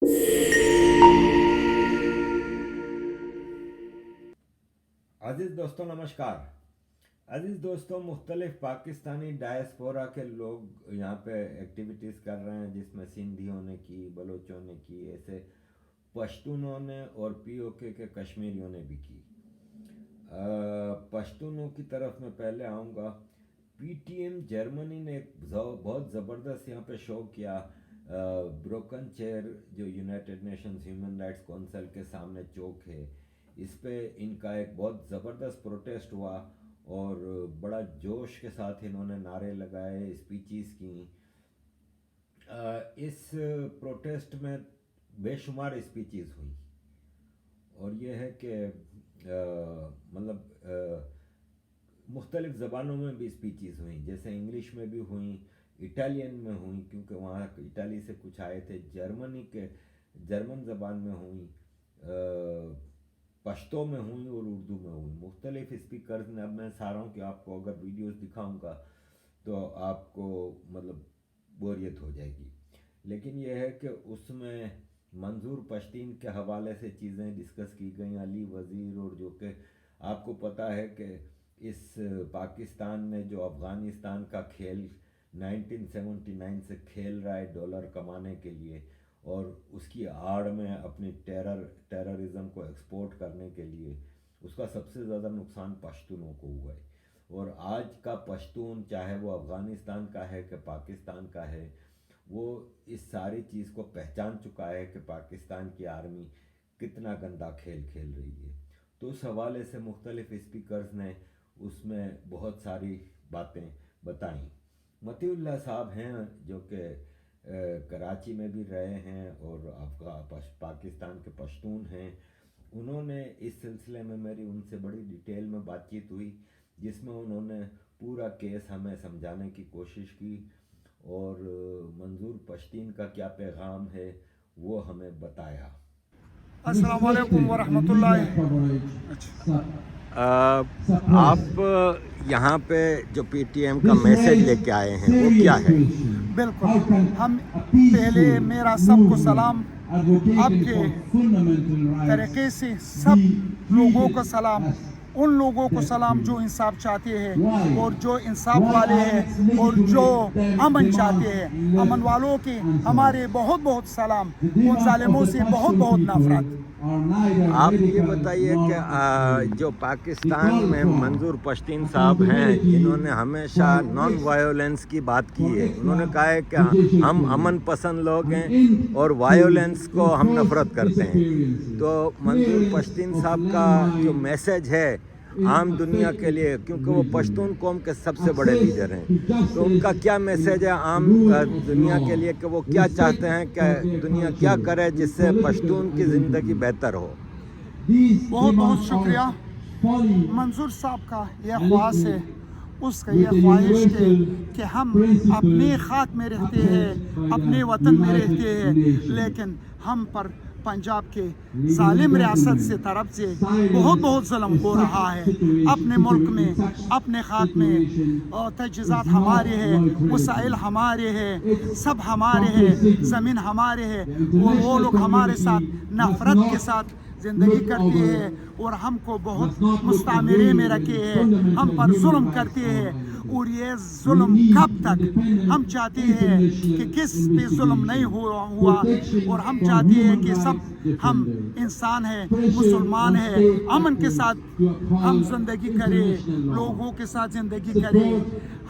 अज़ीज़ दोस्तों नमस्कार। अज़ीज़ दोस्तों, मुख्तलिफ़ पाकिस्तानी डायस्पोरा के लोग यहाँ पे एक्टिविटीज़ कर रहे हैं, जिसमें सिंधियों ने की, बलोचों ने की, ऐसे पश्तूनों ने और पीओके के कश्मीरियों ने भी की। पश्तूनों की तरफ मैं पहले आऊँगा। पीटीएम जर्मनी ने एक बहुत ज़बरदस्त यहाँ पे शो किया। ब्रोकन चेयर जो United Nations human rights council के सामने चौक है, इस पे इनका एक बहुत ज़बरदस्त प्रोटेस्ट हुआ और बड़ा जोश के साथ इन्होंने नारे लगाए, स्पीचेस की। इस प्रोटेस्ट में बेशुमार स्पीचेस हुई और ये है कि मतलब मुख्तलिफ़ ज़बानों में भी स्पीचेस हुई, जैसे इंग्लिश में भी हुई, इटालियन में हुई क्योंकि वहाँ इटाली से कुछ आए थे, जर्मन ज़बान में हुई, पश्तो में हुई और उर्दू में हुई। मुख्तलिफ़ स्पीकर्स ने, अब मैं चाह रहा हूँ कि आपको अगर वीडियोस दिखाऊंगा तो आपको मतलब बोरियत हो जाएगी, लेकिन यह है कि उसमें मंजूर पश्तीन के हवाले से चीज़ें डिस्कस की गई। अली वज़ीर, और जो कि आपको पता है कि इस पाकिस्तान ने जो अफ़गानिस्तान का खेल 1979 से खेल रहा है डॉलर कमाने के लिए, और उसकी आड़ में अपनी टेररिज्म को एक्सपोर्ट करने के लिए, उसका सबसे ज़्यादा नुकसान पश्तूनों को हुआ है। और आज का पश्तून, चाहे वो अफ़गानिस्तान का है कि पाकिस्तान का है, वो इस सारी चीज़ को पहचान चुका है कि पाकिस्तान की आर्मी कितना गंदा खेल खेल रही है। तो उस हवाले से मुख्तलिफ़ स्पीकर्स ने उसमें बहुत सारी बातें बताईं। मतीउल्लाह साहब हैं जो कि कराची में भी रहे हैं और पाकिस्तान के पश्तून हैं। उन्होंने इस सिलसिले में मेरी उनसे बड़ी डिटेल में बातचीत हुई, जिसमें उन्होंने पूरा केस हमें समझाने की कोशिश की और मंजूर पश्तीन का क्या पैगाम है वो हमें बताया। अस्सलाम वालेकुम वरहमतुल्लाहि। आप यहाँ पे जो पीटीएम का मैसेज लेके आए हैं वो क्या है? बिल्कुल, हम पहले मेरा सबको सलाम, आपके तरीके से सब लोगों को सलाम, उन लोगों को सलाम जो इंसाफ चाहते हैं और जो इंसाफ वाले हैं और जो अमन चाहते हैं। अमन वालों के हमारे बहुत बहुत सलाम, उन जालिमों से बहुत बहुत नफरत। आप ये बताइए कि जो पाकिस्तान में मंजूर पश्तीन साहब हैं, जिन्होंने हमेशा नॉन वायोलेंस की बात की है, उन्होंने कहा है कि हम अमन पसंद लोग हैं और वायोलेंस को हम नफरत करते हैं। तो मंजूर पश्तीन साहब का जो मैसेज है आम दुनिया के लिए, क्योंकि वो पश्तून कौम के सबसे बड़े लीडर हैं, तो उनका क्या मैसेज है आम दुनिया के लिए कि वो क्या चाहते हैं कि दुनिया क्या करे जिससे पश्तून की ज़िंदगी बेहतर हो? बहुत बहुत शुक्रिया। मंजूर साहब का यह ख्वाहिश है, उसका यह ख्वाहिश है कि हम अपने खाक में रहते हैं, अपने वतन में रहते हैं, लेकिन हम पर पंजाब के जालिम रियासत से तरफ से बहुत बहुत जुल्म हो रहा है। अपने मुल्क में, अपने खाक में और तजहीज़ात हमारे हैं, वसाइल हमारे हैं, सब हमारे हैं, ज़मीन हमारे हैं, वो लोग हमारे साथ नफरत के साथ ज़िंदगी करते हैं और हमको बहुत मुस्तामरे में रखे हैं, हम पर जुल्म करते हैं। और ये जुल्म कब तक? हम चाहते हैं कि किस पे जुल्म नहीं हुआ और हम चाहते हैं कि सब हम इंसान हैं, मुसलमान हैं, अमन के साथ हम जिंदगी करें, लोगों के साथ जिंदगी करें।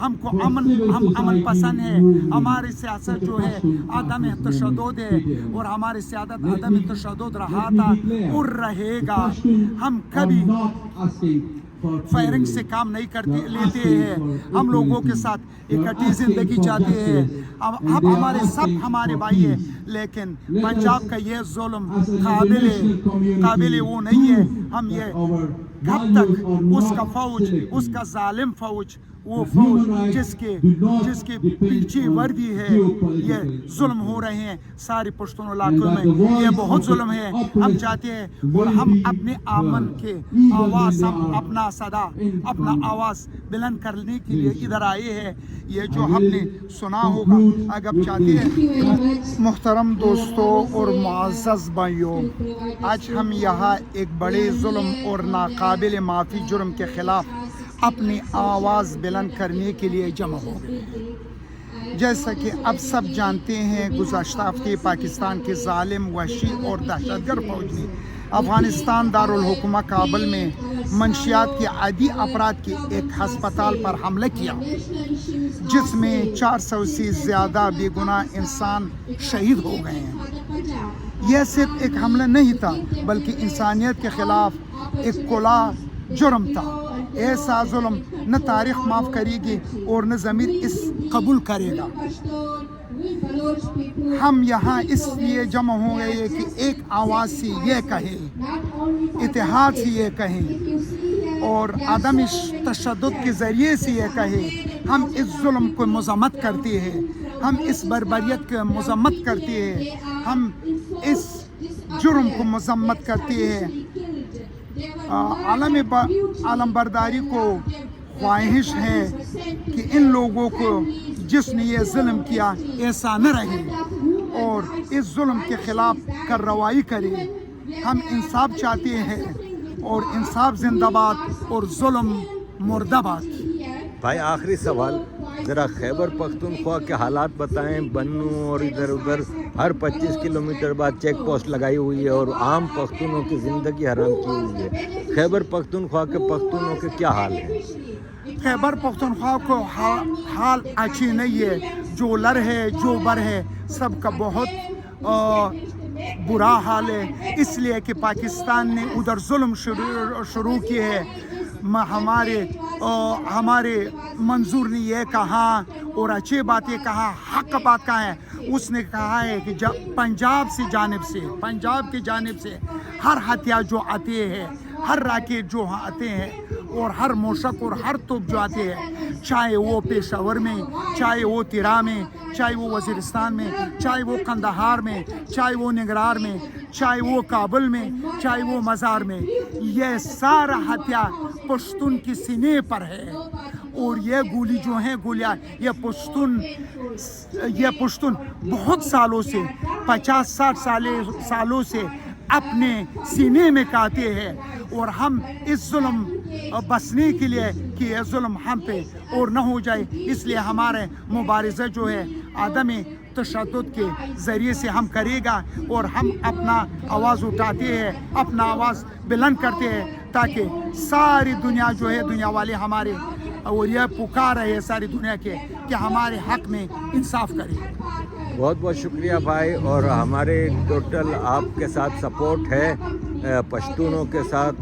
हमको हम अमन पसंद है। हमारी सियासत जो है आदम तशद्दुद है और हमारी सियासत आदम तशद्दुद रहा था और रहेगा। हम कभी फायरिंग से काम नहीं लेते हैं, हम लोगों के साथ इकट्ठी जिंदगी चाहते हैं। अब हमारे भाई हैं, लेकिन पंजाब का ये जुल्म काबिल वो नहीं है। हम ये कब तक उसका फौज, उसका जालिम फौज वो फौज जिसके पीछे वर्दी है, ये जुल्म हो रहे हैं सारे पश्तून इलाकों में, ये बहुत जुल्म है। हम चाहते हैं और हम अपने आमन के आवाज़, हम अपना सदा, अपना आवाज़ बुलंद करने के लिए इधर आए हैं। ये जो हमने सुना होगा, अगर चाहते हैं। मुहतरम दोस्तों और मुअज़्ज़ज़ भाइयों, आज हम यहाँ एक बड़े जुल्म और नाकाबिल माफ़ी जुर्म के ख़िलाफ़ अपनी आवाज़ बुलंद करने के लिए जमा हो गए। जैसा कि अब सब जानते हैं, गुज़श्ता हफ़्ते पाकिस्तान के ज़ालिम, वहशी और दहशतगर्द फ़ौज ने अफ़गानिस्तान दारुल हुकूमत काबुल में मंशियात के आदी अफराद के एक हस्पताल पर हमला किया, जिसमें 400 से ज़्यादा बेगुनाह इंसान शहीद हो गए हैं। यह सिर्फ एक हमला नहीं था, बल्कि इंसानियत के ख़िलाफ़ एक खुला जुर्म था। ऐसा जुल्म न तारीख़ माफ़ करेगी और न ज़मीर इस कबूल करेगा। हम यहाँ इसलिए जमा हो गए कि एक आवाज़ से ये कहें, इत्तेहाद से ये कहें और आदम तशद्दुद के ज़रिए से ये कहें, हम इस जुल्म को मज़म्मत करते हैं, हम इस बर्बरियत को मज़म्मत करते हैं, हम इस जुर्म को मज़म्मत करते हैं। आलम बरदारी को ख्वाहिश है कि इन लोगों को जिसने ये जुल्म किया ऐसा न रहे और इस जुल्म के ख़िलाफ़ कार्रवाई करे। हम इंसाफ चाहते हैं और इंसाफ जिंदाबाद और जुल्म मुर्दाबाद। भाई आखिरी सवाल, ज़रा खैबर पख्तूनख्वा के हालात बताएं। बन्नू और इधर उधर हर 25 किलोमीटर बाद चेक पोस्ट लगाई हुई है और आम पख्तूनों की ज़िंदगी हराम की हुई है। खैबर पख्तूनख्वा के पख्तूनों के क्या हाल है? खैबर पख्तूनख्वा को हाल अच्छी नहीं है। जो लर है, जो बर है, सबका बहुत बुरा हाल है। इसलिए कि पाकिस्तान ने उधर जुल्म शुरू किए है। हमारे मंजूर ने ये कहा और अच्छी बातें कहा, हक बात कहा है। उसने कहा है कि जब पंजाब की जानिब से हर हथियार जो आते हैं, हर राकेट जो आते हैं और हर मोशक और हर तोप जो आते हैं, चाहे वो पेशावर में, चाहे वो तिरा में, चाहे वो वज़ीरिस्तान में, चाहे वो कंदहार में, चाहे वो निगरार में, चाहे वो काबुल में, चाहे वो मज़ार में, यह सारा हथियार पश्तून के सीने पर है। और ये गोली जो है, गोलियाँ, ये पश्तून बहुत सालों से, 50-60 सालों से अपने सीने में काटे हैं। और हम इस जुल्म बचने के लिए कि यह जुल्म हम पे और न हो जाए, इसलिए हमारे मुबारिज़ा जो है आदमी तशद्दुद के ज़रिए से हम करेगा और हम अपना आवाज़ उठाते हैं, अपना आवाज़ बुलंद करते हैं, ताकि सारी दुनिया जो है, दुनिया वाले हमारे और यह पुकार है सारी दुनिया के कि हमारे हक़ में इंसाफ करें। बहुत बहुत शुक्रिया भाई। और हमारे टोटल आपके साथ सपोर्ट है पश्तूनों के साथ,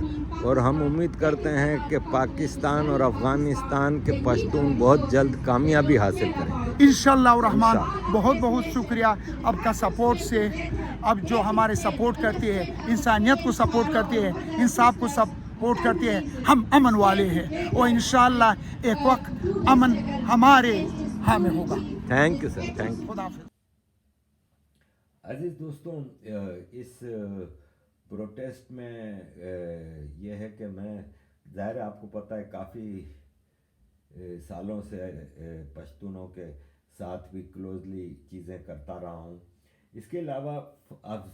और हम उम्मीद करते हैं कि पाकिस्तान और अफ़गानिस्तान के पश्तून बहुत जल्द कामयाबी हासिल करें इंशाअल्लाह रहमान। बहुत बहुत शुक्रिया आपका सपोर्ट से। अब जो हमारे सपोर्ट करते हैं, इंसानियत को सपोर्ट करते हैं, इंसाफ को सपोर्ट करते हैं, हम अमन वाले हैं और इंशाअल्लाह एक वक्त अमन हमारे हाँ में होगा। Thank you sir, thank you. खुदा हाफ़िज़। अजीज़ दोस्तों, इस प्रोटेस्ट में यह है कि मैं, ज़ाहिर है आपको पता है, काफ़ी सालों से पश्तूनों के साथ भी क्लोजली चीज़ें करता रहा हूँ। इसके अलावा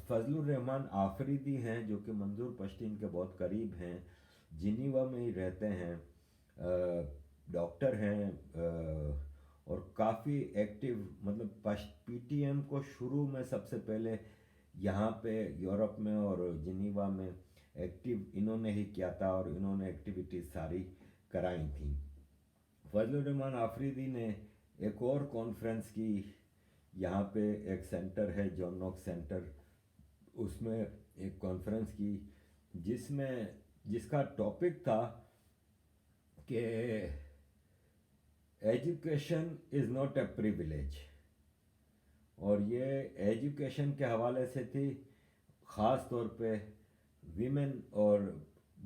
फजलुर रहमान आफरीदी हैं, जो कि मंजूर पश्तीन के बहुत करीब हैं, जिनीवा में ही रहते हैं, डॉक्टर हैं और काफ़ी एक्टिव, मतलब पीटीएम को शुरू में सबसे पहले यहाँ पे यूरोप में और जिनीवा में एक्टिव इन्होंने ही किया था और इन्होंने एक्टिविटीज़ सारी कराई थी। फजलुर रहमान आफरीदी ने एक और कॉन्फ्रेंस की, यहाँ पे एक सेंटर है जॉन नॉक्स सेंटर, उसमें एक कॉन्फ्रेंस की जिसका टॉपिक था कि education is not a privilege, और ये एजुकेशन के हवाले से थी, ख़ास तौर पे विमेन और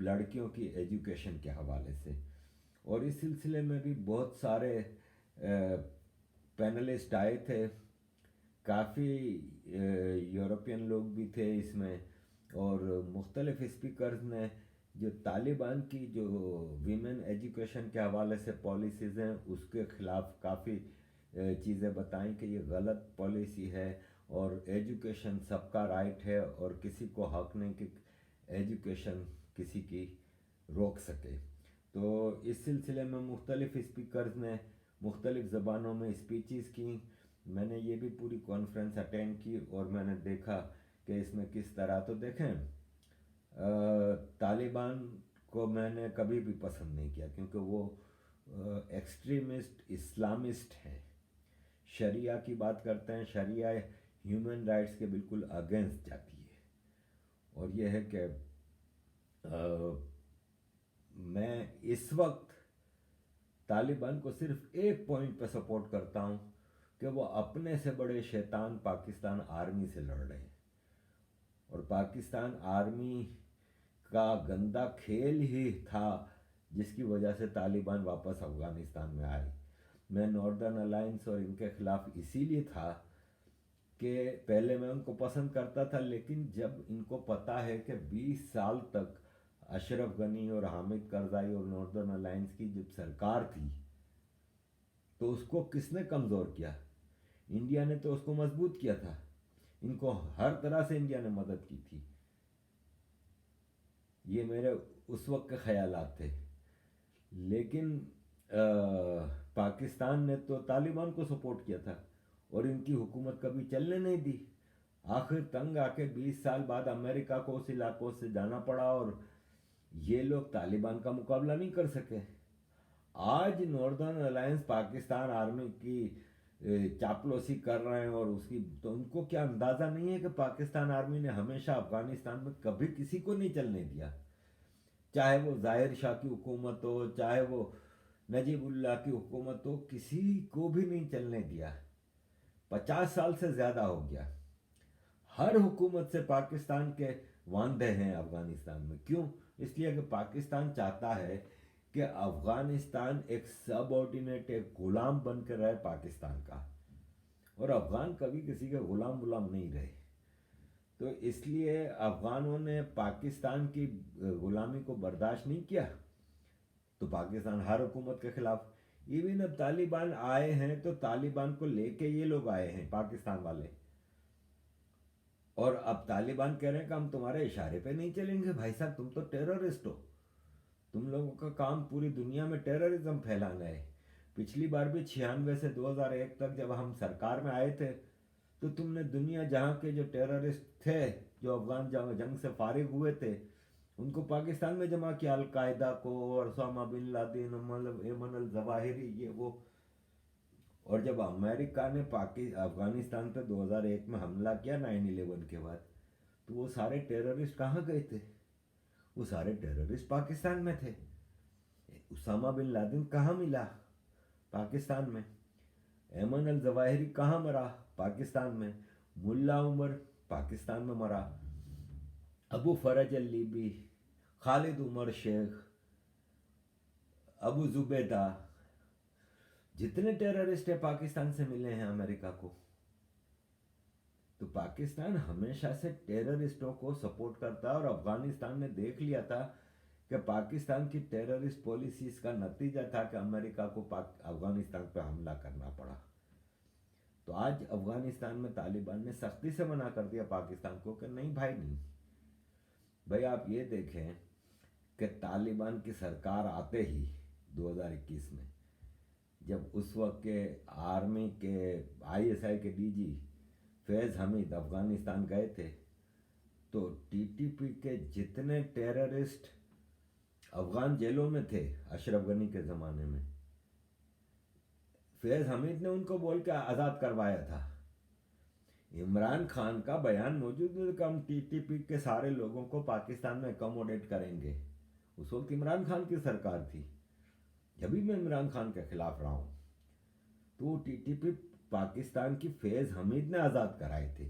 लड़कियों की एजुकेशन के हवाले से। اور اس سلسلے میں بھی بہت سارے پینلسٹ آئے تھے، کافی یورپین لوگ بھی تھے اس میں، اور مختلف اسپیکرز نے جو طالبان کی جو ویمن ایجوکیشن کے حوالے سے پالیسیز ہیں اس کے خلاف کافی چیزیں بتائیں کہ یہ غلط پالیسی ہے، اور ایجوکیشن سب کا رائٹ ہے، اور کسی کو حق نہیں کہ ایجوکیشن کسی کی روک سکے۔ تو اس سلسلے میں مختلف اسپیکرز نے مختلف زبانوں میں اسپیچز کی، میں نے یہ بھی پوری کانفرنس اٹینڈ کی، اور میں نے دیکھا کہ اس میں کس طرح، تو دیکھیں طالبان کو میں نے کبھی بھی پسند نہیں کیا، کیونکہ وہ ایکسٹریمسٹ اسلامسٹ ہیں، شریعہ کی بات کرتے ہیں، شریعہ ہیومن رائٹس کے بالکل اگینسٹ جاتی ہے۔ اور یہ ہے کہ میں اس وقت طالبان کو صرف ایک پوائنٹ پہ سپورٹ کرتا ہوں کہ وہ اپنے سے بڑے شیطان پاکستان آرمی سے لڑ رہے ہیں، اور پاکستان آرمی کا گندا کھیل ہی تھا جس کی وجہ سے طالبان واپس افغانستان میں آئی۔ میں ناردرن الائنس اور ان کے خلاف اسی لیے تھا کہ پہلے میں ان کو پسند کرتا تھا، لیکن جب ان کو پتہ ہے کہ 20 سال تک اشرف غنی اور حامد کرزائی اور ناردرن الائنس کی جب سرکار تھی تو اس کو کس نے کمزور کیا؟ انڈیا نے تو اس کو مضبوط کیا تھا، ان کو ہر طرح سے انڈیا نے مدد کی تھی۔ یہ میرے اس وقت کے خیالات تھے، لیکن پاکستان نے تو طالبان کو سپورٹ کیا تھا اور ان کی حکومت کبھی چلنے نہیں دی۔ آخر تنگ آ کے 20 سال بعد امریکہ کو اس علاقوں سے جانا پڑا، اور یہ لوگ طالبان کا مقابلہ نہیں کر سکے۔ آج ناردرن الائنس پاکستان آرمی کی چاپلوسی کر رہے ہیں، اور اس کی تو ان کو کیا اندازہ نہیں ہے کہ پاکستان آرمی نے ہمیشہ افغانستان میں کبھی کسی کو نہیں چلنے دیا، چاہے وہ ظاہر شاہ کی حکومت ہو، چاہے وہ نجیب اللہ کی حکومت ہو، کسی کو بھی نہیں چلنے دیا۔ 50 سال سے زیادہ ہو گیا۔ ہر حکومت سے پاکستان کے وعدے ہیں افغانستان میں، کیوں؟ اس لیے کہ پاکستان چاہتا ہے کہ افغانستان ایک سب آرڈینیٹ، ایک غلام بن کر رہے پاکستان کا، اور افغان کبھی کسی کے غلام نہیں رہے۔ تو اس لیے افغانوں نے پاکستان کی غلامی کو برداشت نہیں کیا، تو پاکستان ہر حکومت کے خلاف۔ ایون اب طالبان آئے ہیں تو طالبان کو لے کے یہ لوگ آئے ہیں پاکستان والے، اور اب طالبان کہہ رہے ہیں کہ ہم تمہارے اشارے پہ نہیں چلیں گے۔ بھائی صاحب، تم تو ٹیررسٹ ہو، تم لوگوں کا کام پوری دنیا میں ٹیررزم پھیلانا ہے۔ پچھلی بار بھی 96 سے 2001 تک جب ہم سرکار میں آئے تھے تو تم نے دنیا جہاں کے جو ٹیررسٹ تھے، جو افغان جنگ سے فارغ ہوئے تھے، ان کو پاکستان میں جمع کیا، القاعدہ کو، اور اسامہ بن لادن، ایمن الظواہری، یہ وہ۔ اور جب امریکہ نے افغانستان پہ 2001 میں حملہ کیا 9/11 کے بعد، تو وہ سارے ٹیررسٹ کہاں گئے تھے؟ وہ سارے ٹیررسٹ پاکستان میں تھے۔ اسامہ بن لادن کہاں ملا؟ پاکستان میں۔ ایمن الظواہری کہاں مرا؟ پاکستان میں۔ ملا عمر پاکستان میں مرا۔ ابو فرج اللیبی، خالد عمر شیخ، ابو زبیدہ، جتنے ٹیررسٹ ہیں پاکستان سے ملے ہیں امریکہ کو۔ تو پاکستان ہمیشہ سے ٹیررسٹوں کو سپورٹ کرتا ہے، اور افغانستان نے دیکھ لیا تھا کہ پاکستان کی ٹیررسٹ پالیسیز کا نتیجہ تھا کہ امریکہ کو افغانستان پہ حملہ کرنا پڑا۔ تو آج افغانستان میں طالبان نے سختی سے منع کر دیا پاکستان کو کہ نہیں بھائی، نہیں بھائی۔ آپ یہ دیکھیں کہ طالبان کی سرکار آتے ہی 2021 میں، جب اس وقت کے آرمی کے ISI کے DG فیض حمید افغانستان گئے تھے، تو TTP کے جتنے ٹیررسٹ افغان جیلوں میں تھے اشرف غنی کے زمانے میں، فیض حمید نے ان کو بول کے آزاد کروایا تھا۔ عمران خان کا بیان موجود ہے کہ ہم TTP کے سارے لوگوں کو پاکستان میں اکوموڈیٹ کریں گے۔ اس وقت عمران خان کی سرکار تھی، جبھی میں عمران خان کے خلاف رہا ہوں، تو وہ TTP پاکستان کی فیض حمید نے آزاد کرائے تھے۔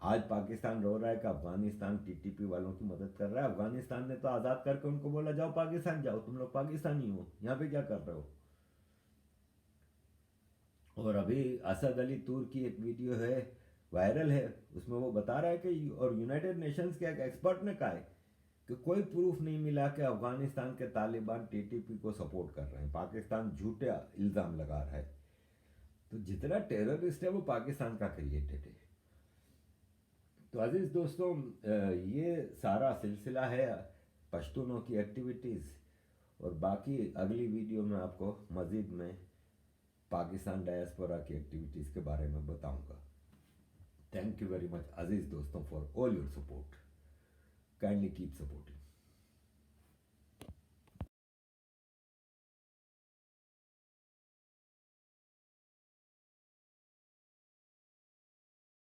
आज पाकिस्तान रो रहा है कि अफगानिस्तान टीटीपी वालों की मदद कर रहा है। अफगानिस्तान ने तो आज़ाद करके उनको बोला जाओ पाकिस्तान जाओ, तुम लोग पाकिस्तानी हो, यहाँ पे क्या कर रहे हो। और अभी असद अली तूर की एक वीडियो है, वायरल है, उसमें वो बता रहा है कि, और यूनाइटेड नेशंस के एक एक्सपर्ट ने कहा है कि कोई प्रूफ नहीं मिला कि अफगानिस्तान के तालिबान टीटीपी को सपोर्ट कर रहे हैं, पाकिस्तान झूठे इल्ज़ाम लगा रहा है। तो जितना टेररिस्ट है वो पाकिस्तान का क्रिएटेड है। तो अजीज़ दोस्तों, ये सारा सिलसिला है पश्तूनों की एक्टिविटीज़, और बाकी अगली वीडियो में आपको मज़ीद में पाकिस्तान डायस्पोरा की एक्टिविटीज़ के बारे में बताऊंगा। थैंक यू वेरी मच अजीज़ दोस्तों for all your support, kindly keep supporting.